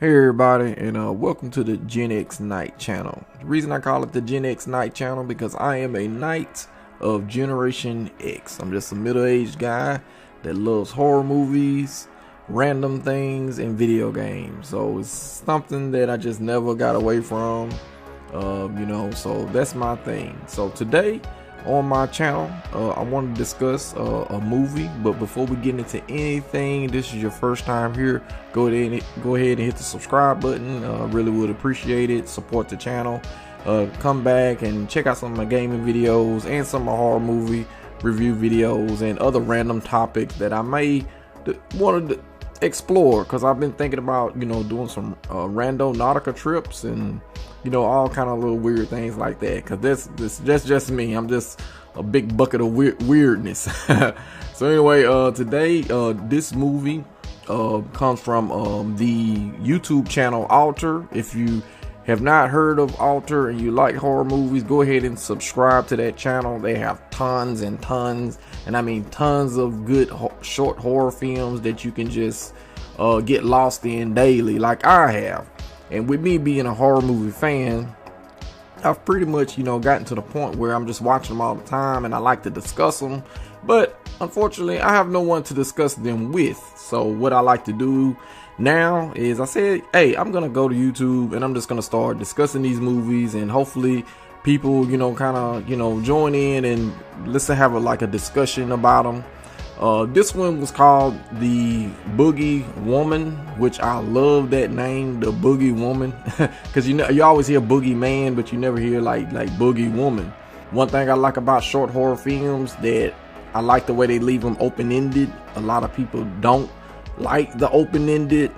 Hey everybody, and welcome to the Gen X Knight channel. The reason I call it the Gen X Knight channel because I am a knight of Generation X. I'm just a middle-aged guy that loves horror movies, random things, and video games. So it's something that I just never got away from, so that's my thing. So today on my channel, I want to discuss a movie, but before we get into anything, this is your first time here, go ahead and hit the subscribe button. Really would appreciate it. Support the channel. Come back and check out some of my gaming videos and some of my horror movie review videos and other random topics that I may want to explore, because I've been thinking about doing some random Nautica trips and all kind of little weird things like that, because that's just me. I'm just a big bucket of weirdness. So anyway, today this movie comes from the YouTube channel Alter. If you have not heard of Alter and you like horror movies, go ahead and subscribe to that channel. They have tons and tons, and I mean tons of good short horror films that you can just get lost in daily, like I have. And with me being a horror movie fan, I've pretty much gotten to the point where I'm just watching them all the time, and I like to discuss them, but unfortunately I have no one to discuss them with. So what I like to do now is I said, hey, I'm gonna go to YouTube and I'm just gonna start discussing these movies, and hopefully people kind of join in and let's have a discussion about them. This one was called the Boogeywoman, which I love that name, the Boogeywoman, because you always hear Boogeyman, but you never hear like Boogeywoman. One thing I like about short horror films, that I like the way they leave them open-ended. A lot of people don't like the open-ended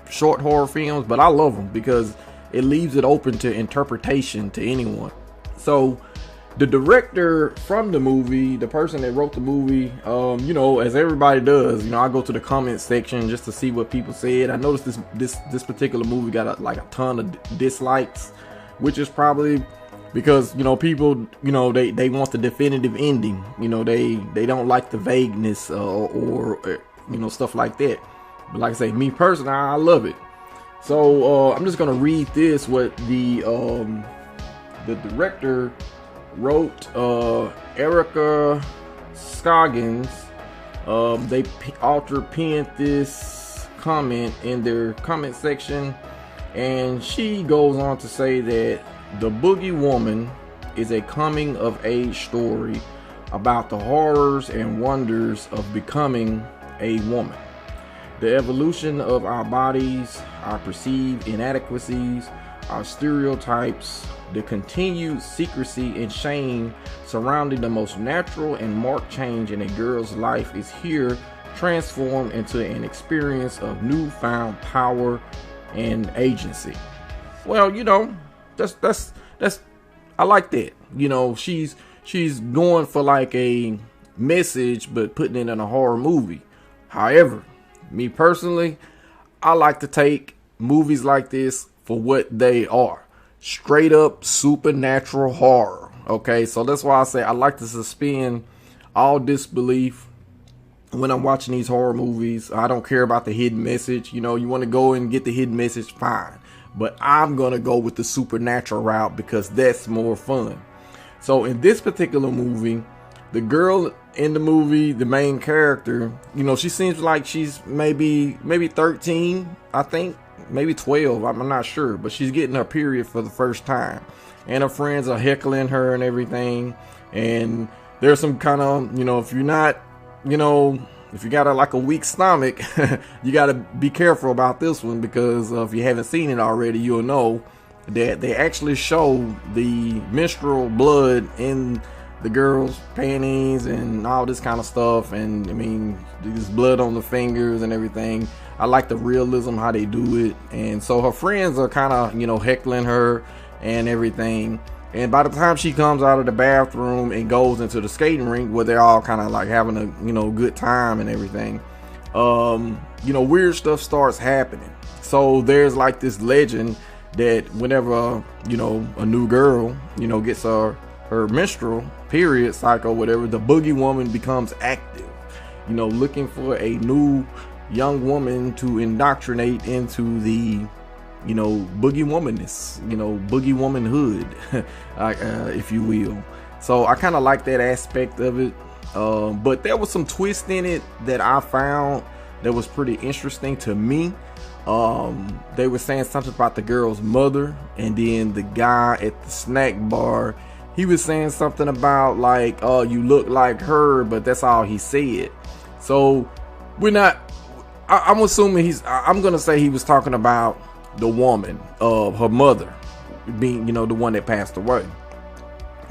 short horror films, but I love them because it leaves it open to interpretation to anyone. So the director from the movie, the person that wrote the movie, as everybody does, I go to the comment section just to see what people said. I noticed this particular movie got a ton of dislikes, which is probably because people they want the definitive ending. They don't like the vagueness or stuff like that. But like I say, me personally, I love it. So I'm just gonna read this, what the director wrote. Erica Scoggins, they Alter pinned this comment in their comment section, and she goes on to say that the Boogeywoman is a coming of age story about the horrors and wonders of becoming a woman, the evolution of our bodies, our perceived inadequacies, our stereotypes, the continued secrecy and shame surrounding the most natural and marked change in a girl's life is here transformed into an experience of newfound power and agency. Well, that's I like that. She's going for like a message, but putting it in a horror movie. However, me personally, I like to take movies like this for what they are. Straight up supernatural horror. Okay, so that's why I say I like to suspend all disbelief when I'm watching these horror movies. I don't care about the hidden message. You want to go and get the hidden message, fine, but I'm gonna go with the supernatural route because that's more fun. So in this particular movie, the girl in the movie, the main character, she seems like she's maybe 13, I think. Maybe 12, I'm not sure, but she's getting her period for the first time, and her friends are heckling her and everything. And there's some kind of, if you're not, if you got a weak stomach, you got to be careful about this one, because if you haven't seen it already, you'll know that they actually show the menstrual blood in the girl's panties and all this kind of stuff, and I mean there's blood on the fingers and everything. I like the realism how they do it. And so her friends are kind of heckling her and everything, and by the time she comes out of the bathroom and goes into the skating rink where they're all kind of like having a good time and everything, weird stuff starts happening. So there's like this legend that whenever a new girl gets her menstrual period cycle, whatever, the Boogeywoman becomes active, looking for a new young woman to indoctrinate into the, you know, boogie-womanness, you know, boogie-womanhood, if you will. So I kind of like that aspect of it. But there was some twist in it that I found that was pretty interesting to me. They were saying something about the girl's mother, and then the guy at the snack bar, he was saying something about like, oh, you look like her, but that's all he said. So we're not, I'm assuming I'm gonna say he was talking about the woman, her mother being, you know, the one that passed away.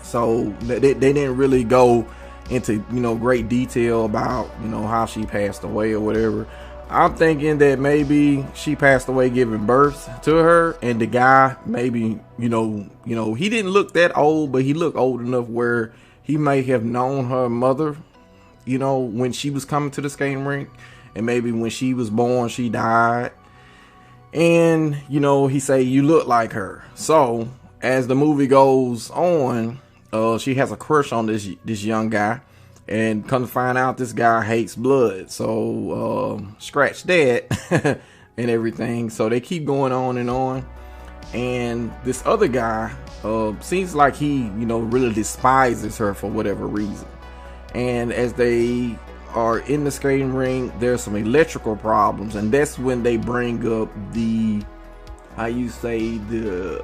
So they didn't really go into, you know, great detail about, you know, how she passed away or whatever. I'm thinking that maybe she passed away giving birth to her, and the guy maybe, you know, he didn't look that old, but he looked old enough where he may have known her mother, you know, when she was coming to the skating rink, and maybe when she was born, she died. And, you know, he say, you look like her. So as the movie goes on, she has a crush on this young guy, and come to find out this guy hates blood. So scratch that and everything. So they keep going on, and this other guy seems like he, you know, really despises her for whatever reason. And as they are in the skating rink, there's some electrical problems, and that's when they bring up the, how you say, the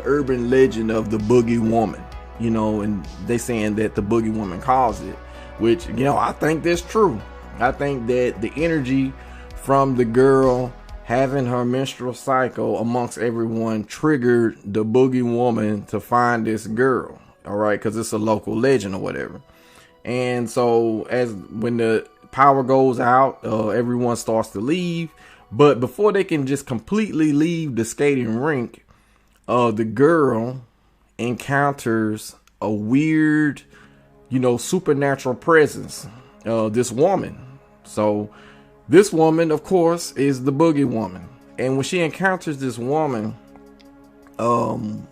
urban legend of the Boogeywoman, you know, and they saying that the Boogeywoman caused it, which, you know, I think that's true. I think that the energy from the girl having her menstrual cycle amongst everyone triggered the Boogeywoman to find this girl, all right, because it's a local legend or whatever. And so when the power goes out, everyone starts to leave, but before they can just completely leave the skating rink, the girl encounters a weird, you know, supernatural presence, this woman. So this woman, of course, is the Boogeywoman. And when she encounters this woman, the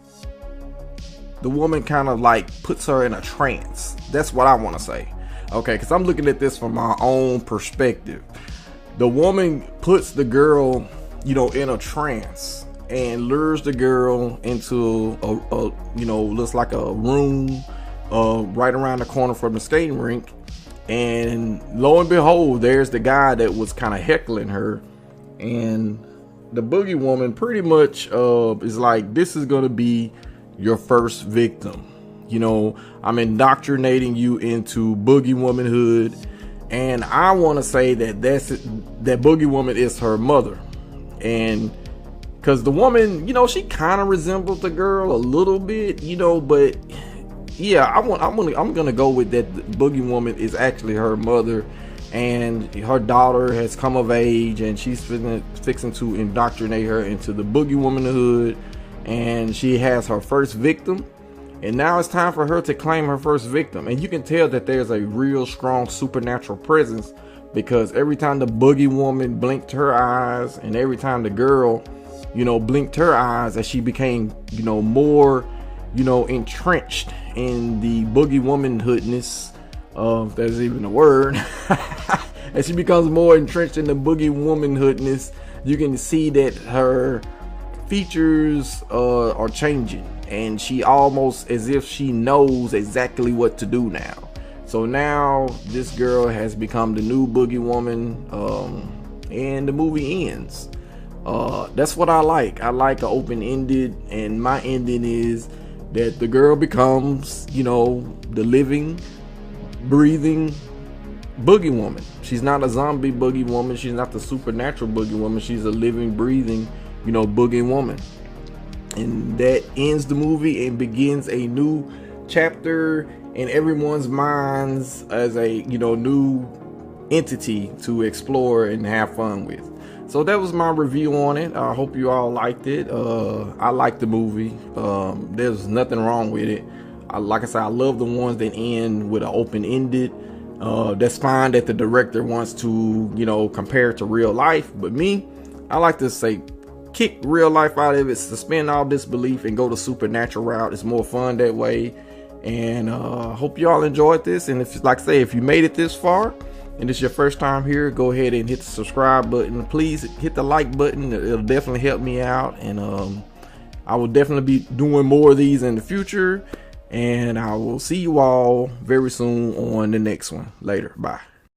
woman kind of like puts her in a trance. That's what I want to say. Okay, because I'm looking at this from my own perspective. The woman puts the girl, you know, in a trance and lures the girl into a you know, looks like a room right around the corner from the skating rink. And lo and behold, there's the guy that was kind of heckling her, and the Boogeywoman pretty much is like, this is gonna be your first victim. You know, I'm indoctrinating you into Boogeywomanhood, and I want to say that that Boogeywoman is her mother. And because the woman, you know, she kind of resembles the girl a little bit, you know, but yeah, I'm gonna go with that. The Boogeywoman is actually her mother, and her daughter has come of age, and she's fixing to indoctrinate her into the Boogeywomanhood, and she has her first victim, and now it's time for her to claim her first victim. And you can tell that there's a real strong supernatural presence, because every time the Boogeywoman blinked her eyes, and every time the girl, you know, blinked her eyes, as she became, you know, more, you know, entrenched in the Boogeywomanhoodness, if there's even a word, as she becomes more entrenched in the Boogeywomanhoodness, you can see that her features are changing, and she almost as if she knows exactly what to do now. So now this girl has become the new Boogeywoman, and the movie ends. That's what I like. I like an open-ended, and my ending is that the girl becomes, you know, the living, breathing Boogeywoman. She's not a zombie Boogeywoman. She's not the supernatural Boogeywoman. She's a living, breathing, you know, Boogeywoman. And that ends the movie and begins a new chapter in everyone's minds as a, you know, new entity to explore and have fun with. So that was my review on it. I hope you all liked it. I liked the movie. There's nothing wrong with it. Like I said, I love the ones that end with an open-ended. That's fine that the director wants to, you know, compare it to real life. But me, I like to say, kick real life out of it, suspend all disbelief, and go the supernatural route. It's more fun that way. And hope y'all enjoyed this. And if, like I say, if you made it this far, and it's your first time here, go ahead and hit the subscribe button. Please hit the like button. It'll definitely help me out, and I will definitely be doing more of these in the future, and I will see you all very soon on the next one. Later. Bye.